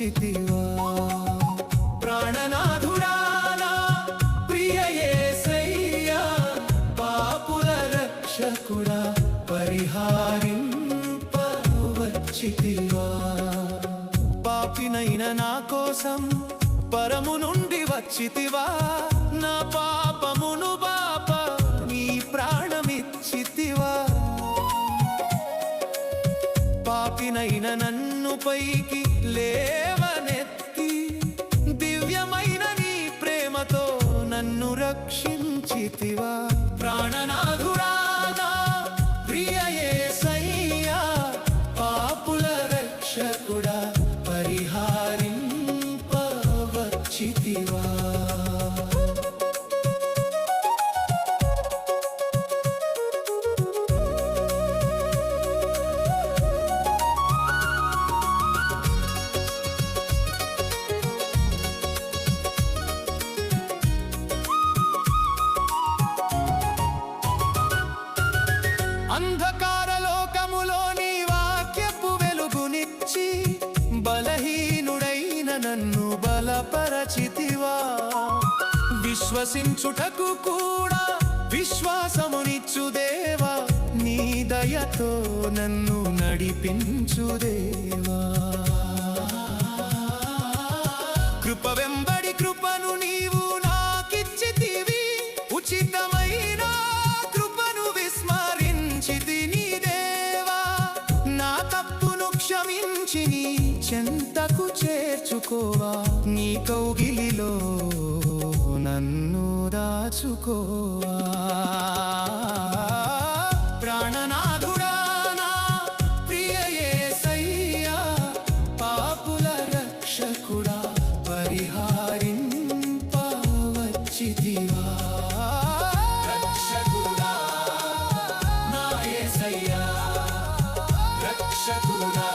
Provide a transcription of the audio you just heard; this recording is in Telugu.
వచ్చితివా ప్రాణనాథుడా నా ప్రియ యేసయ్యా పాపుల రక్షకుడా పరిహారింప వచ్చితివా పాపినైన నా కోసం పరము నుండి వచ్చితివా నా పాపమును బాప నీ ప్రాణమిచ్చితివా పాపినైన నన్ను పైకి లేవనెత్తి దివ్యమైన నీ ప్రేమతో నన్ను రక్షించితివా ప్రాణనాథుడా నా ప్రియ యేసయ్యా పాపుల రక్షకుడా పరిహారింప వచ్చితివా అంధకార లోకములో నీ వాక్యపు వెలుగునిచ్చి బలహీనుడైన నన్ను బలపరచితివా విశ్వసించుటకు కూడా విశ్వాసమునిచ్చు దేవా నీ దయతో నన్ను నడిపించు దేవా కృప వెంబడి కృపను నీవు నాకిచ్చితివి ఉచితమైన కృపను విస్మరించితి నీ దేవా నా తప్పును క్షమించి నీ చెంతకు చేర్చుకోవా నీ కౌగిలిలో నన్ను దాచుకోవా ప్రాణనాథుడా నా ప్రియ యేసయ్యా పాపుల రక్షకుడా పరిహారింప వచ్చితివా రక్షకుడా నా యేసయ్యా రక్షకుడా